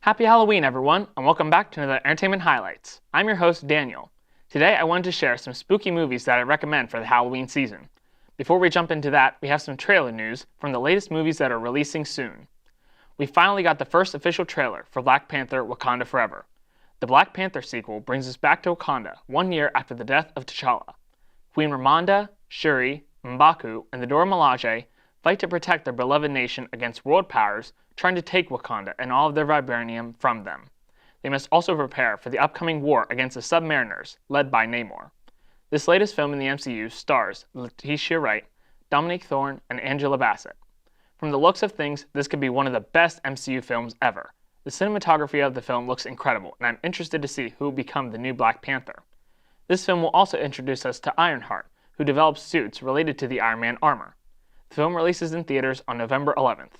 Happy Halloween, everyone, and welcome back to another Entertainment Highlights. I'm your host, Daniel. Today, I wanted to share some spooky movies that I recommend for the Halloween season. Before we jump into that, we have some trailer news from the latest movies that are releasing soon. We finally got the first official trailer for Black Panther: Wakanda Forever. The Black Panther sequel brings us back to Wakanda 1 year after the death of T'Challa. Queen Ramonda, Shuri, M'Baku, and the Dora Milaje fight to protect their beloved nation against world powers trying to take Wakanda and all of their vibranium from them. They must also prepare for the upcoming war against the Submariners, led by Namor. This latest film in the MCU stars Letitia Wright, Dominique Thorne, and Angela Bassett. From the looks of things, this could be one of the best MCU films ever. The cinematography of the film looks incredible, and I'm interested to see who will become the new Black Panther. This film will also introduce us to Ironheart, who develops suits related to the Iron Man armor. The film releases in theaters on November 11th.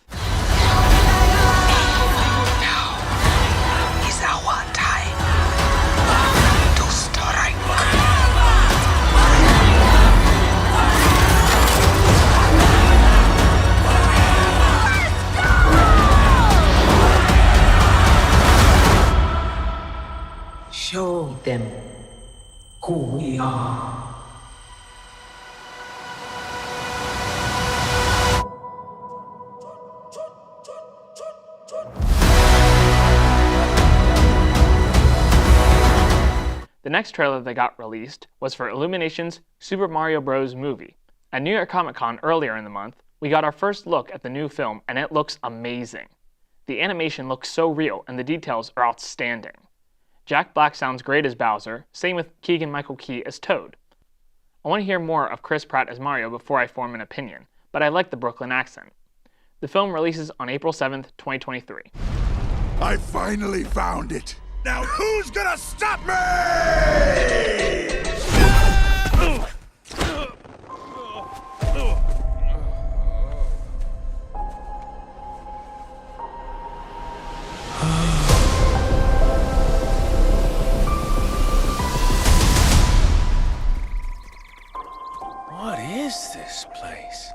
Show them who we are. The next trailer that got released was for Illumination's Super Mario Bros. Movie. At New York Comic Con earlier in the month, we got our first look at the new film, and it looks amazing. The animation looks so real, and the details are outstanding. Jack Black sounds great as Bowser, same with Keegan-Michael Key as Toad. I want to hear more of Chris Pratt as Mario before I form an opinion, but I like the Brooklyn accent. The film releases on April 7th, 2023. I finally found it! Now who's gonna stop me?! What is this place?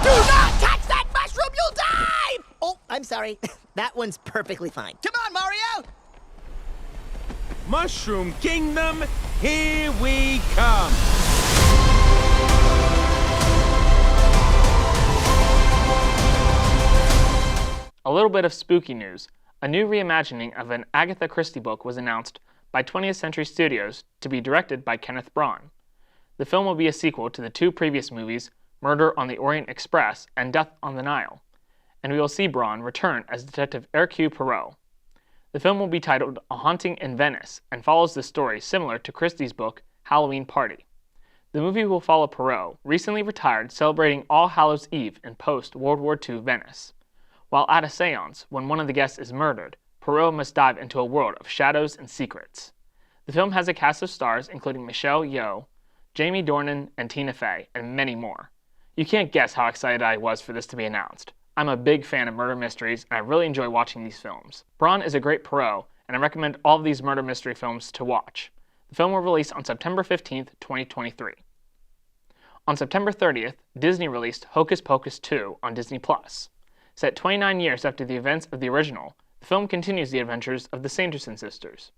Do not touch that mushroom, you'll die! Oh, I'm sorry. That one's perfectly fine. Come on, Mario! Mushroom Kingdom, here we come! A little bit of spooky news. A new reimagining of an Agatha Christie book was announced by 20th Century Studios to be directed by Kenneth Branagh. The film will be a sequel to the two previous movies, Murder on the Orient Express and Death on the Nile, and we will see Branagh return as Detective Hercule Poirot. The film will be titled A Haunting in Venice and follows the story similar to Christie's book Halloween Party. The movie will follow Poirot, recently retired, celebrating All Hallows' Eve in post-World War II Venice. While at a seance, when one of the guests is murdered, Poirot must dive into a world of shadows and secrets. The film has a cast of stars including Michelle Yeoh, Jamie Dornan, and Tina Fey, and many more. You can't guess how excited I was for this to be announced. I'm a big fan of murder mysteries, and I really enjoy watching these films. Branagh is a great Poirot, and I recommend all of these murder mystery films to watch. The film will release on September 15th, 2023. On September 30th, Disney released Hocus Pocus 2 on Disney+. Set 29 years after the events of the original, the film continues the adventures of the Sanderson sisters.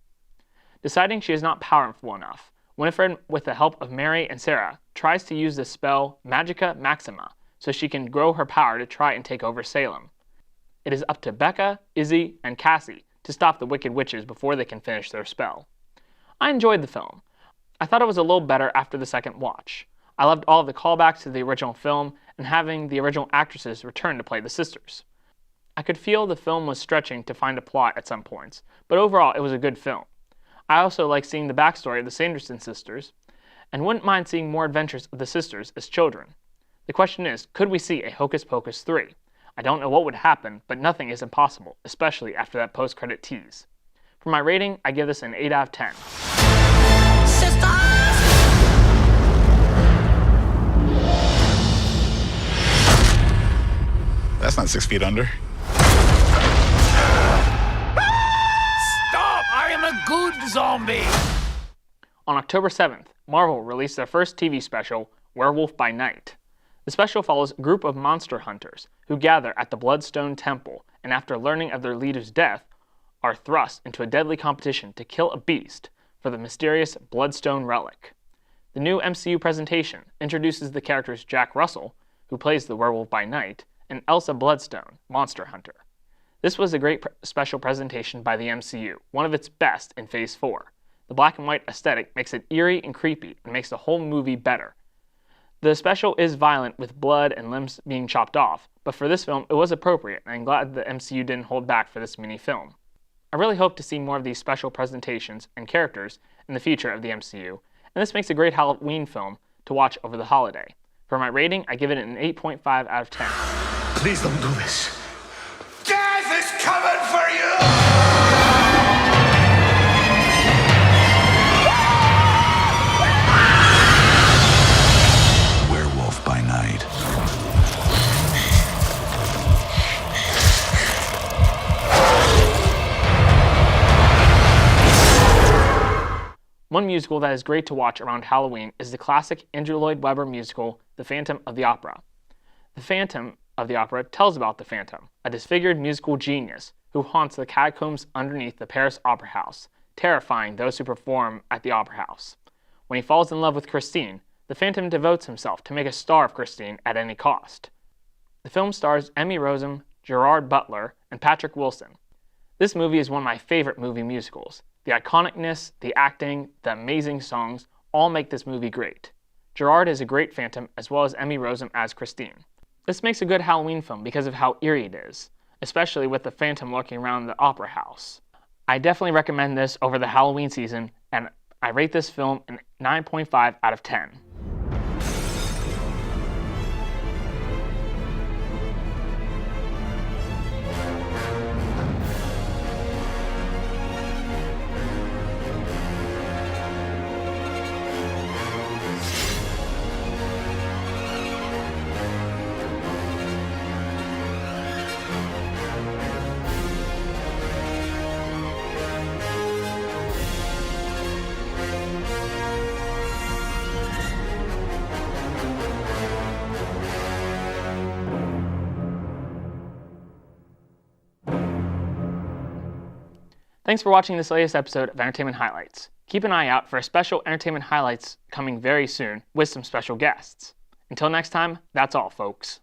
Deciding she is not powerful enough, Winifred, with the help of Mary and Sarah, tries to use the spell Magica Maxima so she can grow her power to try and take over Salem. It is up to Becca, Izzy, and Cassie to stop the wicked witches before they can finish their spell. I enjoyed the film. I thought it was a little better after the second watch. I loved all of the callbacks to the original film and having the original actresses return to play the sisters. I could feel the film was stretching to find a plot at some points, but overall it was a good film. I also like seeing the backstory of the Sanderson sisters, and wouldn't mind seeing more adventures of the sisters as children. The question is, could we see a Hocus Pocus 3? I don't know what would happen, but nothing is impossible, especially after that post-credit tease. For my rating, I give this an 8 out of 10. Sisters! That's not 6 feet under. Stop! I am a good zombie! On October 7th, Marvel released their first TV special, Werewolf by Night. The special follows a group of monster hunters who gather at the Bloodstone Temple and after learning of their leader's death, are thrust into a deadly competition to kill a beast for the mysterious Bloodstone relic. The new MCU presentation introduces the characters Jack Russell, who plays the werewolf by night, and Elsa Bloodstone, Monster Hunter. This was a great special presentation by the MCU, one of its best in Phase 4. The black and white aesthetic makes it eerie and creepy and makes the whole movie better. The special is violent with blood and limbs being chopped off, but for this film it was appropriate, and I'm glad the MCU didn't hold back for this mini film. I really hope to see more of these special presentations and characters in the future of the MCU, and this makes a great Halloween film to watch over the holiday. For my rating, I give it an 8.5 out of 10. Please don't do this. Death is coming for you! Werewolf by night. One musical that is great to watch around Halloween is the classic Andrew Lloyd Webber musical, The Phantom of the Opera. The Phantom of the Opera tells about the Phantom, a disfigured musical genius who haunts the catacombs underneath the Paris Opera House, terrifying those who perform at the Opera House. When he falls in love with Christine, the Phantom devotes himself to make a star of Christine at any cost. The film stars Emmy Rossum, Gerard Butler, and Patrick Wilson. This movie is one of my favorite movie musicals. The iconicness, the acting, the amazing songs all make this movie great. Gerard is a great Phantom as well as Emmy Rossum as Christine. This makes a good Halloween film because of how eerie it is, especially with the Phantom lurking around the Opera House. I definitely recommend this over the Halloween season, and I rate this film an 9.5 out of 10. Thanks for watching this latest episode of Entertainment Highlights. Keep an eye out for a special Entertainment Highlights coming very soon with some special guests. Until next time, that's all, folks.